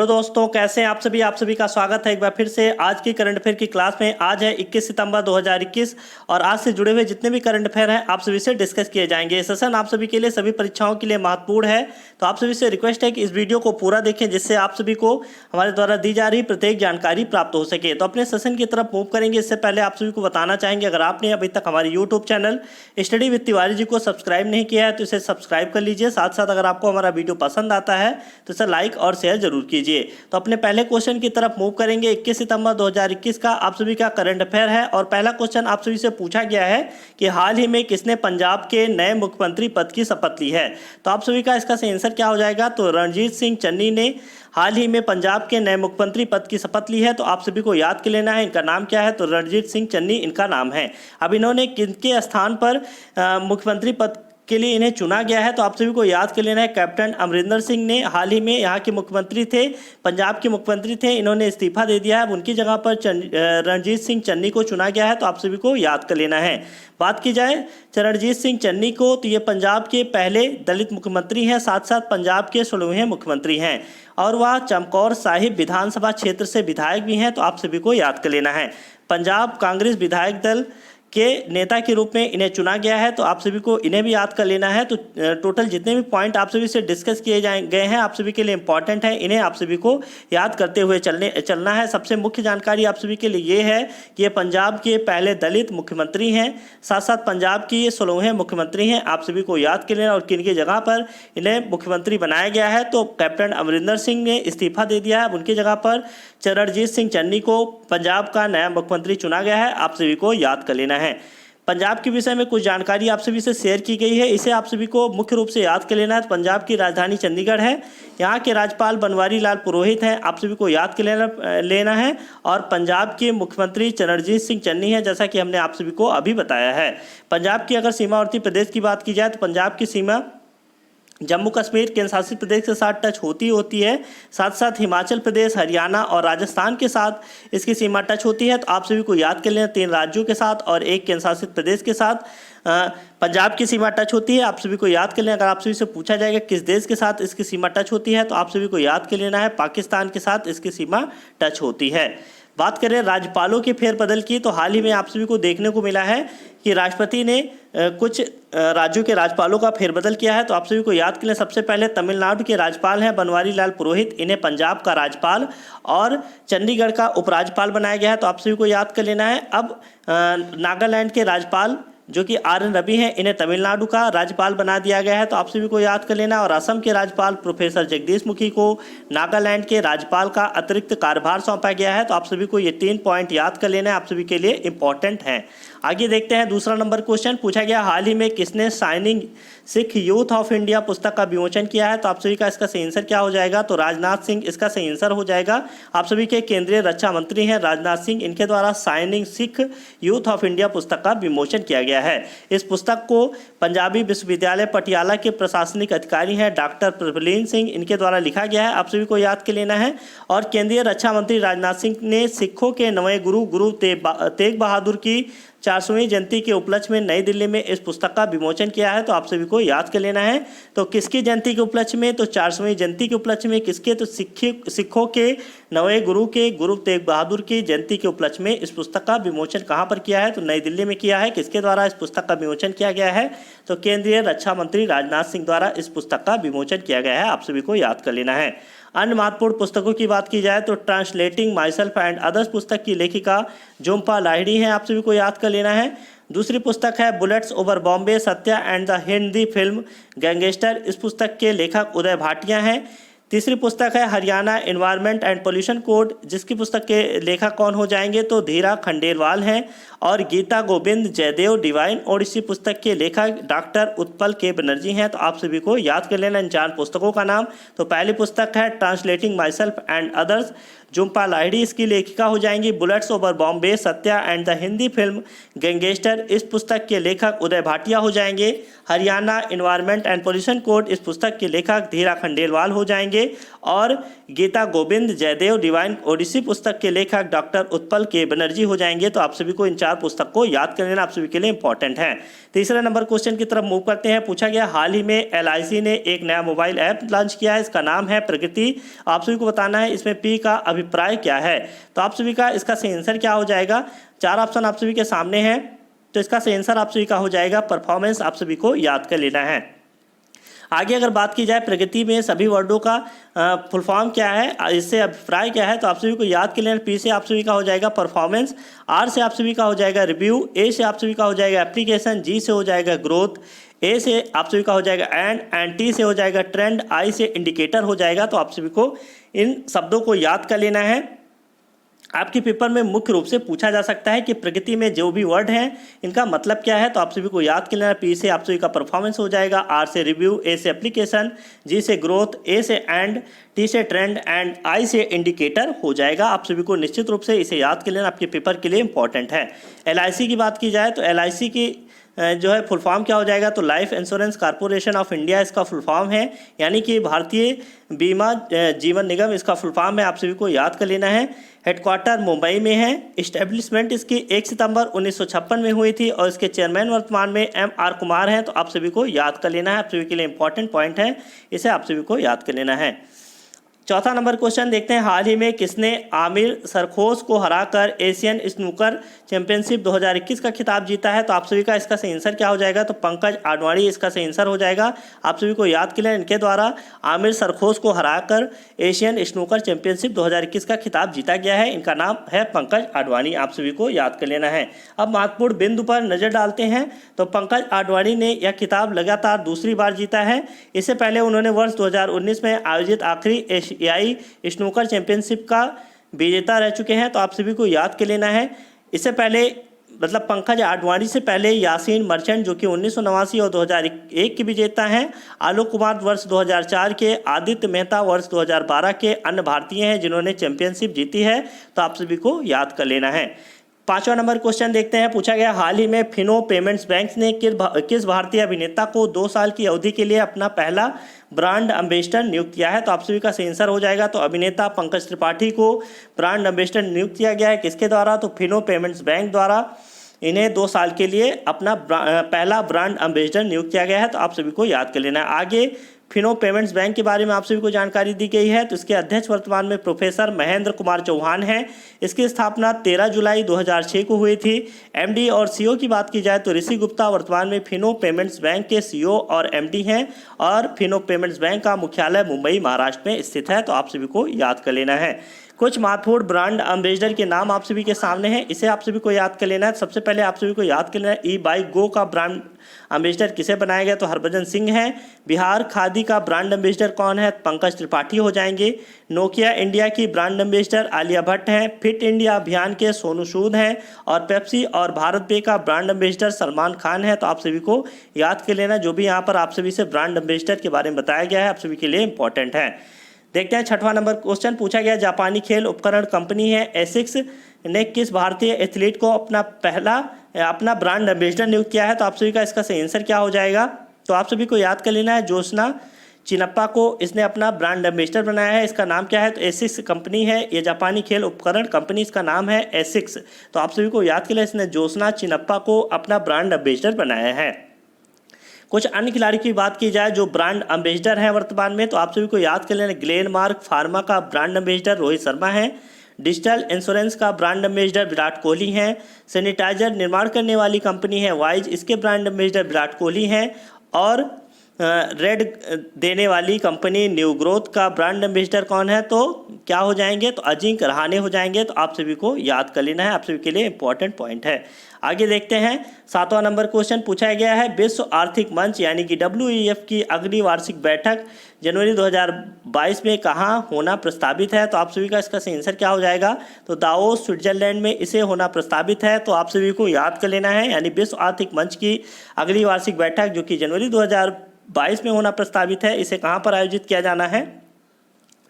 Hello दोस्तों, कैसे हैं आप सभी का स्वागत है एक बार फिर से आज की करंट अफेयर की क्लास में। आज है 21 सितंबर 2021 और आज से जुड़े हुए जितने भी करंट अफेयर हैं आप सभी से डिस्कस किए जाएंगे। ये सेशन आप सभी के लिए सभी परीक्षाओं के लिए महत्वपूर्ण है, तो आप सभी से रिक्वेस्ट है कि इस वीडियो को पूरा देखें जिससे आप सभी को हमारे द्वारा दी जा रही प्रत्येक जानकारी प्राप्त हो सके। तो अपने सेशन की तरफ मूव करेंगे इससे पहले आप सभी को बताना चाहेंगे, अगर आपने अभी तक हमारे YouTube channel study with Tiwari ji को सब्सक्राइब नहीं किया है तो इसे सब्सक्राइब कर लीजिए। साथ साथ अगर आपको हमारा वीडियो पसंद आता है तो इसे लाइक और शेयर जरूर कीजिए। तो अपने पहले क्वेश्चन की तरफ मूव करेंगे। 21 सितंबर 2021 का आप सभी का करंट अफेयर है और पहला क्वेश्चन आप सभी से पूछा गया है कि हाल ही में किसने पंजाब के नए मुख्यमंत्री पद की शपथ ली है। तो आप सभी का इसका सही आंसर क्या हो जाएगा, तो रणजीत सिंह चन्नी ने हाल ही में पंजाब के नए मुख्यमंत्री पद की शपथ ली है। तो आप सभी को याद कर लेना है इनका नाम क्या है, तो रणजीत सिंह चन्नी इनका नाम है। अब इन्होंने किनके स्थान पर मुख्यमंत्री पद के लिए इन्हें चुना गया है, तो आप सभी को याद कर लेना है कैप्टन अमरिंदर सिंह ने हाल ही में यहाँ के मुख्यमंत्री थे, पंजाब के मुख्यमंत्री थे, इन्होंने इस्तीफा दे दिया है। उनकी जगह पर रणजीत सिंह चन्नी को चुना गया है, तो आप सभी को याद कर लेना है। बात की जाए रणजीत सिंह चन्नी को, तो ये पंजाब के पहले दलित मुख्यमंत्री हैं, साथ साथ पंजाब के 16वें मुख्यमंत्री हैं और वह चमकौर साहिब विधानसभा क्षेत्र से विधायक भी हैं, तो आप सभी को याद कर लेना है। पंजाब कांग्रेस विधायक दल के नेता के रूप में इन्हें चुना गया है, तो आप सभी को इन्हें भी याद कर लेना है। तो टोटल जितने भी पॉइंट आप सभी से डिस्कस किए गए हैं आप सभी के लिए इंपॉर्टेंट है, इन्हें आप सभी को याद करते हुए चलना है। सबसे मुख्य जानकारी आप सभी के लिए ये है कि ये पंजाब के पहले दलित मुख्यमंत्री हैं, साथ साथ पंजाब की ये 16वें मुख्यमंत्री हैं, आप सभी को याद कर लेना। और किनकी जगह पर इन्हें मुख्यमंत्री बनाया गया है, तो कैप्टन अमरिंदर सिंह ने इस्तीफा दे दिया है, उनकी जगह पर रणजीत सिंह चन्नी को पंजाब का नया मुख्यमंत्री चुना गया है, आप सभी को याद कर लेना है। पंजाब के विषय में कुछ जानकारी आप सभी से शेयर की गई है, इसे आप सभी को मुख्य रूप से याद कर लेना है। पंजाब की राजधानी चंडीगढ़ है, यहाँ के राज्यपाल बनवारी लाल पुरोहित हैं, आप सभी को याद कर लेना है। और पंजाब के मुख्यमंत्री रणजीत सिंह चन्नी हैं, जैसा कि हमने आप सभी को अभी बताया है। पंजाब की अगर सीमावर्ती प्रदेश की बात की जाए तो पंजाब की सीमा जम्मू कश्मीर केंद्र शासित प्रदेश के साथ टच होती है, साथ साथ हिमाचल प्रदेश, हरियाणा और राजस्थान के साथ इसकी सीमा टच होती है। तो आप सभी को याद कर लेना, 3 राज्यों के साथ और 1 केंद्र शासित प्रदेश के साथ पंजाब की सीमा टच होती है, आप सभी को याद कर लेना। अगर आप सभी से पूछा जाएगा किस देश के साथ इसकी सीमा टच होती है, तो आप सभी को याद कर लेना है पाकिस्तान के साथ इसकी सीमा टच होती है। बात करें राज्यपालों के फेरबदल की, तो हाल ही में आप सभी को देखने को मिला है कि राष्ट्रपति ने कुछ राज्यों के राज्यपालों का फेरबदल किया है, तो आप सभी को याद कर लें। सबसे पहले तमिलनाडु के राज्यपाल हैं बनवारी लाल पुरोहित, इन्हें पंजाब का राज्यपाल और चंडीगढ़ का उपराज्यपाल बनाया गया है, तो आप सभी को याद कर लेना है। अब नागालैंड के राज्यपाल जो कि RN रवि हैं, इन्हें तमिलनाडु का राज्यपाल बना दिया गया है, तो आप सभी को याद कर लेना। और असम के राज्यपाल प्रोफेसर जगदीश मुखी को नागालैंड के राज्यपाल का अतिरिक्त कार्यभार सौंपा गया है, तो आप सभी को ये 3 पॉइंट याद कर लेना है, आप सभी के लिए इंपॉर्टेंट हैं। आगे देखते हैं दूसरा नंबर क्वेश्चन पूछा गया, हाल ही में किसने shining Sikh youth of India पुस्तक का विमोचन किया है। तो आप सभी का इसका सही आंसर क्या हो जाएगा, तो राजनाथ सिंह इसका सही आंसर हो जाएगा। आप सभी के केंद्रीय रक्षा मंत्री हैं राजनाथ सिंह, इनके द्वारा shining Sikh youth of India पुस्तक का विमोचन किया गया है। इस पुस्तक को पंजाबी विश्वविद्यालय पटियाला के प्रशासनिक अधिकारी हैं डॉक्टर प्रभलीन सिंह, इनके द्वारा लिखा गया है, आप सभी को याद कर लेना है। और केंद्रीय रक्षा मंत्री राजनाथ सिंह ने सिखों के नवे गुरु तेग बहादुर की 400वीं जयंती के उपलक्ष्य में नई दिल्ली में इस पुस्तक का विमोचन किया है, तो आप सभी को याद कर लेना है। तो किसकी जयंती के उपलक्ष्य में, तो 400वीं जयंती के उपलक्ष्य में। किसके, तो सिखों के नवे गुरु तेग बहादुर की जयंती के उपलक्ष्य में इस पुस्तक का विमोचन कहाँ पर किया है, तो नई दिल्ली में किया है। किसके द्वारा इस पुस्तक का विमोचन किया गया है, तो केंद्रीय रक्षा मंत्री राजनाथ सिंह द्वारा इस पुस्तक का विमोचन किया गया है, आप सभी को याद कर लेना है। अन्य महत्वपूर्ण पुस्तकों की बात की जाए तो translating my self and others पुस्तक की लेखिका झुम्पा लाहिड़ी हैं, आप सभी को याद कर लेना है। दूसरी पुस्तक है bullets over Bombay Satya and the Hindi film gangster, इस पुस्तक के लेखक उदय भाटिया हैं। तीसरी पुस्तक है Haryana environment and pollution code, जिसकी पुस्तक के लेखक कौन हो जाएंगे, तो धीरा खंडेलवाल हैं। और गीता गोविंद जयदेव डिवाइन ओडिसी पुस्तक के लेखक डॉक्टर उत्पल के बनर्जी हैं, तो आप सभी को याद कर लेना इन 4 पुस्तकों का नाम। तो पहली पुस्तक है translating my self and others, Jhumpa Lahiri इसकी लेखिका हो जाएंगी। Bullets over Bombay Satya and the Hindi film gangster, इस पुस्तक के लेखक उदय भाटिया हो जाएंगे। Haryana environment and pollution code, इस पुस्तक के लेखक धीरा खंडेलवाल हो जाएंगे। और गीता गोविंद जयदेव डिवाइन ओडिसी पुस्तक के लेखक डॉक्टर उत्पल के बनर्जी हो जाएंगे। तो आप सभी को इन 4 पुस्तक को याद कर लेना आप सभी के लिए इंपॉर्टेंट है। तीसरा नंबर क्वेश्चन की तरफ मूव करते हैं। पूछा गया हाल ही में LIC ने एक नया मोबाइल ऐप लॉन्च किया है, इसका नाम है प्रगति। आप सभी को बताना है इसमें P का अभिप्राय क्या है। तो आप सभी का इसका सही आंसर क्या हो जाएगा। 4 ऑप्शन आप सभी के सामने हैं, तो इसका सही आंसर आप सभी का हो जाएगा परफॉर्मेंस। आप सभी को याद कर लेना है। आगे अगर बात की जाए प्रगति में सभी वर्डों का फुल फॉर्म क्या है, इससे अभिप्राय क्या है, तो आप सभी को याद कर लेना। P से आप सभी का हो जाएगा परफॉर्मेंस, R से आप सभी का हो जाएगा रिव्यू, A से आप सभी का हो जाएगा एप्लीकेशन, G से हो जाएगा ग्रोथ, A से आप सभी का हो जाएगा एंड T से हो जाएगा ट्रेंड, I से इंडिकेटर हो जाएगा। तो आप सभी को इन शब्दों को याद कर लेना है। आपके पेपर में मुख्य रूप से पूछा जा सकता है कि प्रगति में जो भी वर्ड हैं इनका मतलब क्या है। तो आप सभी को याद कर लेना। P से आप सभी का परफॉर्मेंस हो जाएगा, R से रिव्यू, A से एप्लीकेशन, G से ग्रोथ, A से एंड, T से ट्रेंड एंड I से इंडिकेटर हो जाएगा। आप सभी को निश्चित रूप से इसे याद कर लेना, आपके पेपर के लिए इंपॉर्टेंट है। LIC की बात की जाए तो LIC की जो है फुल फॉर्म क्या हो जाएगा, तो life insurance corporation of India इसका फुल फॉर्म है, यानी कि भारतीय बीमा जीवन निगम इसका फुल फॉर्म है। आप सभी को याद कर लेना है। हेडक्वार्टर मुंबई में है। इस्टेब्लिशमेंट इसकी 1 सितंबर 1956 में हुई थी और इसके चेयरमैन वर्तमान में MR कुमार हैं। तो आप सभी को याद कर लेना है, आप सभी के लिए इंपॉर्टेंट पॉइंट है, इसे आप सभी को याद कर लेना है। चौथा नंबर क्वेश्चन देखते हैं। हाल ही में किसने आमिर सरखोश को हराकर एशियन स्नूकर चैंपियनशिप 2021 का खिताब जीता है। तो आप सभी का इसका सही आंसर क्या हो जाएगा, तो पंकज आडवाणी इसका सही आंसर हो जाएगा। आप सभी को याद कर लें, इनके द्वारा आमिर सरखोश को हराकर एशियन स्नूकर चैंपियनशिप 2021 का खिताब जीता गया है। इनका नाम है पंकज आडवाणी, आप सभी को याद कर लेना है। अब महत्वपूर्ण बिंदु पर नजर डालते हैं। तो पंकज आडवाणी ने यह खिताब लगातार दूसरी बार जीता है। इससे पहले उन्होंने वर्ष 2019 में आयोजित आखिरी एशियाई स्नूकर चैंपियनशिप का विजेता रह चुके हैं। तो आप सभी को याद कर लेना है। इससे पहले मतलब पंकज आडवाणी से पहले यासीन मर्चेंट जो कि 1989 और 2001 के विजेता हैं, आलोक कुमार वर्ष 2004 के, आदित्य मेहता वर्ष 2012 के अन्य भारतीय हैं जिन्होंने चैंपियनशिप जीती है। तो आप सभी को याद कर लेना है। 5वां नंबर क्वेश्चन देखते हैं। पूछा गया हाल ही में फिनो पेमेंट्स बैंक ने किस भारतीय अभिनेता को 2 साल की अवधि के लिए अपना पहला ब्रांड एम्बेसडर नियुक्त किया है। तो आप सभी का सही आंसर हो जाएगा। तो अभिनेता पंकज त्रिपाठी को ब्रांड एम्बेसडर नियुक्त किया गया है। किसके द्वारा, तो फिनो पेमेंट्स बैंक द्वारा इन्हें 2 साल के लिए अपना पहला ब्रांड एम्बेसडर नियुक्त किया गया है। तो आप सभी को याद कर लेना है। आगे फिनो पेमेंट्स बैंक के बारे में आप सभी को जानकारी दी गई है। तो इसके अध्यक्ष वर्तमान में प्रोफेसर महेंद्र कुमार चौहान हैं। इसकी स्थापना 13 जुलाई 2006 को हुई थी। MD और CEO की बात की जाए तो ऋषि गुप्ता वर्तमान में फिनो पेमेंट्स बैंक के CEO और MD हैं और फिनो पेमेंट्स बैंक का मुख्यालय मुंबई महाराष्ट्र में स्थित है। तो आप सभी को याद कर लेना है। कुछ महत्वपूर्ण ब्रांड एम्बेसडर के नाम आप सभी के सामने हैं, इसे आप सभी को याद कर लेना है। सबसे पहले आप सभी को याद कर लेना है E-बाइक-गो का ब्रांड एम्बेसडर किसे बनाया गया, तो हरभजन सिंह हैं। बिहार खादी का ब्रांड एम्बेसडर कौन है, पंकज त्रिपाठी हो जाएंगे। नोकिया इंडिया की ब्रांड एम्बेसडर आलिया भट्ट हैं। फिट इंडिया अभियान के सोनू सूद हैं और पेप्सी और भारत पे का ब्रांड एम्बेसडर सलमान खान है। तो आप सभी को याद कर लेना, जो भी यहाँ पर आप सभी से ब्रांड एम्बेसडर के बारे में बताया गया है आप सभी के लिए इंपॉर्टेंट है। देखते हैं 6वां नंबर क्वेश्चन। पूछा गया जापानी खेल उपकरण कंपनी है एसिक्स ने किस भारतीय एथलीट को अपना ब्रांड एम्बेसडर नियुक्त किया है। तो आप सभी का इसका सही आंसर क्या हो जाएगा, तो आप सभी को याद कर लेना है। जोशना चिनप्पा को इसने अपना ब्रांड एम्बेसडर बनाया है। इसका नाम क्या है, तो एसिक्स कंपनी है। ये जापानी खेल उपकरण कंपनी, इसका नाम है एसिक्स। तो आप सभी को याद कर लेना, इसने जोशना चिनप्पा को अपना ब्रांड एम्बेसडर बनाया है। कुछ अन्य खिलाड़ी की बात की जाए जो ब्रांड एम्बेसडर हैं वर्तमान में, तो आप सभी को याद कर लेना। ग्लेनमार्क फार्मा का ब्रांड एम्बेसडर रोहित शर्मा है। डिजिटल इंश्योरेंस का ब्रांड एम्बेसडर विराट कोहली हैं। सैनिटाइजर निर्माण करने वाली कंपनी है वाइज, इसके ब्रांड एम्बेसडर विराट कोहली हैं। और रेड देने वाली कंपनी न्यू ग्रोथ का ब्रांड एम्बेसडर कौन है, तो क्या हो जाएंगे, तो अजिंक्य रहाणे हो जाएंगे। तो आप सभी को याद कर लेना है, आप सभी के लिए इंपॉर्टेंट पॉइंट है। आगे देखते हैं 7वां नंबर क्वेश्चन। पूछा गया है विश्व आर्थिक मंच यानी कि WEF की अगली वार्षिक बैठक जनवरी 2022 में कहाँ होना प्रस्तावित है। तो आप सभी का इसका सही आंसर क्या हो जाएगा, तो दावोस स्विट्जरलैंड में इसे होना प्रस्तावित है। तो आप सभी को याद कर लेना है, यानी विश्व आर्थिक मंच की अगली वार्षिक बैठक जो कि जनवरी 2022 में होना प्रस्तावित है, इसे कहाँ पर आयोजित किया जाना है,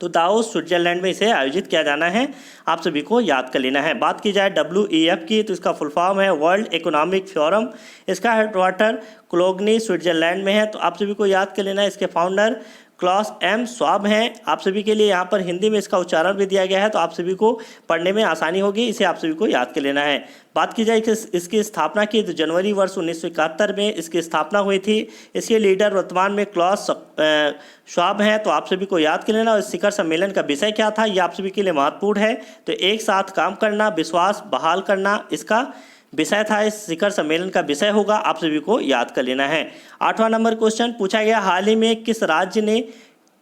तो दावोस स्विट्जरलैंड में इसे आयोजित किया जाना है। आप सभी को याद कर लेना है। बात की जाए WEF की, तो इसका फुल फॉर्म है वर्ल्ड इकोनॉमिक फोरम। इसका हेडक्वार्टर क्लोगनी स्विट्जरलैंड में है। तो आप सभी को याद कर लेना है। इसके फाउंडर क्लॉस एम स्वाब हैं। आप सभी के लिए यहाँ पर हिंदी में इसका उच्चारण भी दिया गया है, तो आप सभी को पढ़ने में आसानी होगी, इसे आप सभी को याद कर लेना है। बात की जाए कि इसकी स्थापना की तो जनवरी वर्ष 1971 में इसकी स्थापना हुई थी। इसके लीडर वर्तमान में क्लॉस श्वाब हैं, तो आप सभी को याद कर लेना। और इस शिखर सम्मेलन का विषय क्या था, ये आप सभी के लिए महत्वपूर्ण है। तो एक साथ काम करना, विश्वास बहाल करना, इसका विषय था। इस शिखर सम्मेलन का विषय होगा, आप सभी को याद कर लेना है। 8वां नंबर क्वेश्चन पूछा गया, हाल ही में किस राज्य ने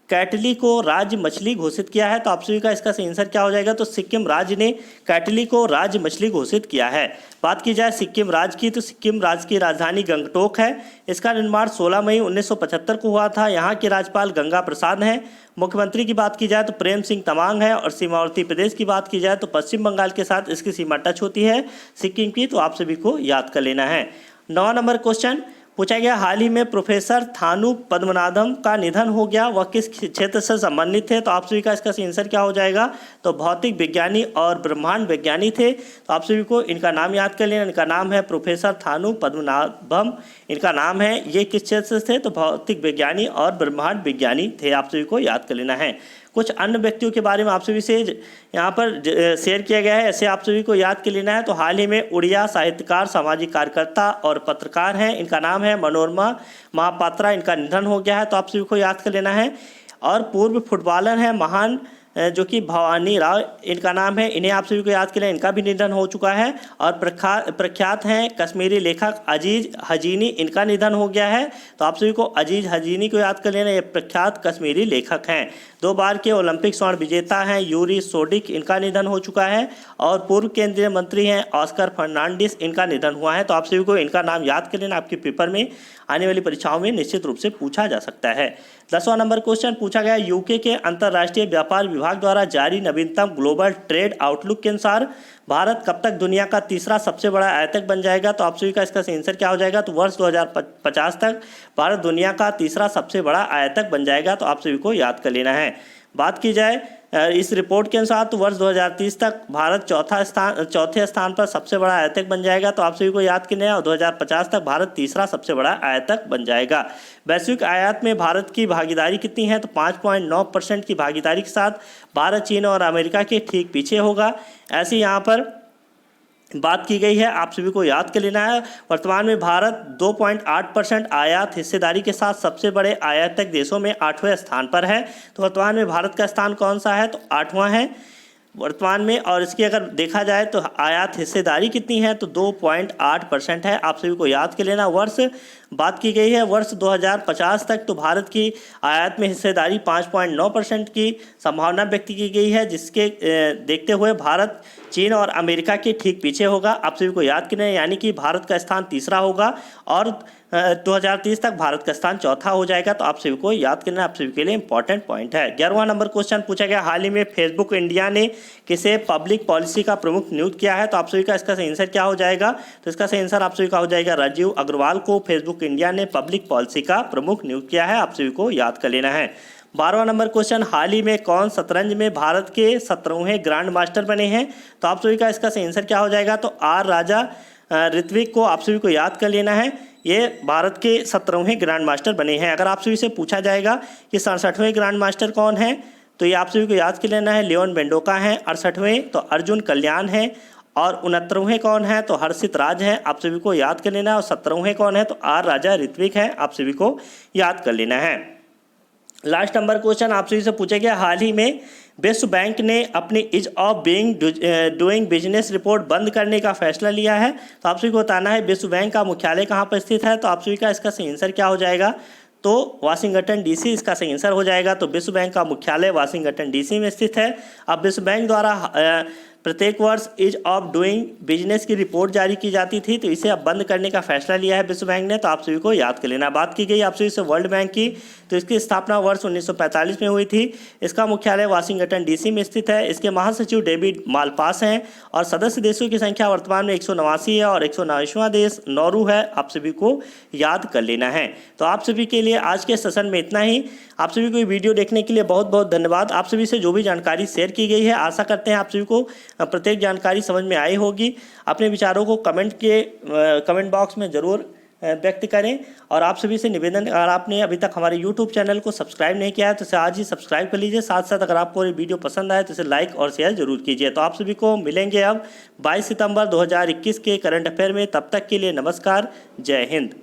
कैटली को राज्य मछली घोषित किया है? तो आप सभी का इसका सही आंसर क्या हो जाएगा? तो सिक्किम राज्य ने कैटली को राज्य मछली घोषित किया है। बात की जाए सिक्किम राज्य की, तो सिक्किम राज्य की राजधानी गंगटोक है। इसका निर्माण 16 मई 1975 को हुआ था। यहाँ के राज्यपाल गंगा प्रसाद हैं। मुख्यमंत्री की बात की जाए तो प्रेम सिंह तमांग है। और सीमावर्ती प्रदेश की बात की जाए तो पश्चिम बंगाल के साथ इसकी सीमा टच होती है सिक्किम की, तो आप सभी को याद कर लेना है। 9वां नंबर क्वेश्चन पूछा गया, हाल ही में प्रोफेसर थानू पद्मनाभम का निधन हो गया, वह किस क्षेत्र से संबंधित थे? तो आप सभी का इसका आंसर क्या हो जाएगा? तो भौतिक विज्ञानी और ब्रह्मांड विज्ञानी थे। तो आप सभी को इनका नाम याद कर लेना। इनका नाम है प्रोफेसर थानू पद्मनाभम, इनका नाम है। ये किस क्षेत्र से थे? तो भौतिक विज्ञानी और ब्रह्मांड विज्ञानी थे, आप सभी को याद कर लेना है। कुछ अन्य व्यक्तियों के बारे में आप सभी से यहाँ पर शेयर किया गया है, ऐसे आप सभी को याद कर लेना है। तो हाल ही में उड़िया साहित्यकार, सामाजिक कार्यकर्ता और पत्रकार हैं। इनका नाम है मनोरमा महापात्रा, इनका निधन हो गया है, तो आप सभी को याद कर लेना है। और पूर्व फुटबॉलर हैं महान जो कि भवानी राव, इनका नाम है। इन्हें आप सभी को याद कर लें, इनका भी निधन हो चुका है। और प्रख्यात हैं कश्मीरी लेखक अजीज हजीनी, इनका निधन हो गया है, तो आप सभी को अजीज हजीनी को याद कर लेना। ये प्रख्यात कश्मीरी लेखक हैं। 2 बार के ओलंपिक स्वर्ण विजेता हैं यूरी सोडिक, इनका निधन हो चुका है। और पूर्व केंद्रीय मंत्री हैं ऑस्कर फर्नांडिस, इनका निधन हुआ है, तो आप सभी को इनका नाम याद कर लेना। आपके पेपर में आने वाली परीक्षाओं में निश्चित रूप से पूछा जा सकता है। 10वां नंबर क्वेश्चन पूछा गया, यूके के अंतर्राष्ट्रीय व्यापार विभाग द्वारा जारी नवीनतम ग्लोबल ट्रेड आउटलुक के अनुसार भारत कब तक दुनिया का तीसरा सबसे बड़ा आयातक बन जाएगा? तो आप सभी का इसका आंसर क्या हो जाएगा? तो वर्ष 2050 तक भारत दुनिया का तीसरा सबसे बड़ा आयातक बन जाएगा, तो आप सभी को याद कर लेना है। बात की जाए इस रिपोर्ट के अनुसार तो वर्ष 2030 तक भारत चौथे स्थान पर सबसे बड़ा आयातक बन जाएगा, तो आप सभी को याद करना है। और 2050 तक भारत तीसरा सबसे बड़ा आयातक बन जाएगा। वैश्विक आयात में भारत की भागीदारी कितनी है? तो 5.9% की भागीदारी के साथ भारत, चीन और अमेरिका के ठीक पीछे होगा, ऐसे यहाँ पर बात की गई है, आप सभी को याद कर लेना है। वर्तमान में भारत 2.8% आयात हिस्सेदारी के साथ सबसे बड़े आयातक देशों में 8वें स्थान पर है। तो वर्तमान में भारत का स्थान कौन सा है? तो 8वां है वर्तमान में। और इसकी अगर देखा जाए तो आयात हिस्सेदारी कितनी है? तो 2.8% है, आप सभी को याद कर लेना। वर्ष बात की गई है वर्ष 2050 तक तो भारत की आयात में हिस्सेदारी 5.9% की संभावना व्यक्त की गई है, जिसके देखते हुए भारत चीन और अमेरिका के ठीक पीछे होगा, आप सभी को याद करना है। यानी कि भारत का स्थान तीसरा होगा और 2030 तक भारत का स्थान चौथा हो जाएगा, तो आप सभी को याद करना आप सभी के लिए इंपॉर्टेंट पॉइंट है। 11वां नंबर क्वेश्चन पूछा गया, हाल ही में फेसबुक इंडिया ने किसे पब्लिक पॉलिसी का प्रमुख नियुक्त किया है? तो आप सभी का इसका सही आंसर क्या हो जाएगा? तो इसका सही आंसर आप सभी का हो जाएगा राजीव अग्रवाल को फेसबुक इंडिया ने पब्लिक पॉलिसी का प्रमुख नियुक्त किया है, आप सभी को याद कर लेना है। 12वां नंबर क्वेश्चन, हाल ही में कौन शतरंज में भारत के 17वें ग्रैंड मास्टर बने हैं? तो आप सभी का इसका सही आंसर क्या हो जाएगा? तो आर राजा ऋत्विक को आप सभी को याद कर लेना है। ये भारत के 17वें ग्रैंड मास्टर बने हैं। अगर आप सभी से पूछा जाएगा कि 67वें ग्रैंड मास्टर कौन है, तो ये आप सभी को याद कर लेना है लियोन बेंडोका हैं। 68वें तो अर्जुन कल्याण हैं। और 69वें कौन है? तो हर्षित राज हैं, आप सभी को याद कर लेना है। और 17वें कौन है? तो आर राजा ऋत्विक हैं, आप सभी को याद कर लेना है। लास्ट नंबर क्वेश्चन आप सभी से पूछा गया, हाल ही में विश्व बैंक ने अपनी is of being doing business report बंद करने का फैसला लिया है। तो आप सभी को बताना है विश्व बैंक का मुख्यालय कहाँ पर स्थित है? तो आप सभी का इसका सही आंसर क्या हो जाएगा? तो वाशिंगटन डीसी इसका सही आंसर हो जाएगा। तो विश्व बैंक का मुख्यालय वाशिंगटन डीसी में स्थित है। अब विश्व बैंक द्वारा प्रत्येक वर्ष इज ऑफ डूइंग बिजनेस की रिपोर्ट जारी की जाती थी, तो इसे अब बंद करने का फैसला लिया है विश्व बैंक ने, तो आप सभी को याद कर लेना। बात की गई आप सभी से वर्ल्ड बैंक की, तो इसकी स्थापना वर्ष 1945 में हुई थी। इसका मुख्यालय वाशिंगटन डीसी में स्थित है। इसके महासचिव डेविड मालपास हैं और सदस्य देशों की संख्या वर्तमान में 189 है और 189वां देश नौरू है, आप सभी को याद कर लेना है। तो आप सभी के लिए आज के सेशन में इतना ही। आप सभी को वीडियो देखने के लिए बहुत बहुत धन्यवाद। आप सभी से जो भी जानकारी शेयर की गई है, आशा करते हैं आप सभी को प्रत्येक जानकारी समझ में आई होगी। अपने विचारों को कमेंट बॉक्स में ज़रूर व्यक्त करें। और आप सभी से निवेदन, अगर आपने अभी तक हमारे YouTube चैनल को सब्सक्राइब नहीं किया है तो इसे आज ही सब्सक्राइब कर लीजिए। साथ साथ अगर आपको ये वीडियो पसंद आए तो इसे लाइक और शेयर जरूर कीजिए। तो आप सभी को मिलेंगे अब 22 सितंबर 2021 के करंट अफेयर में। तब तक के लिए नमस्कार, जय हिंद।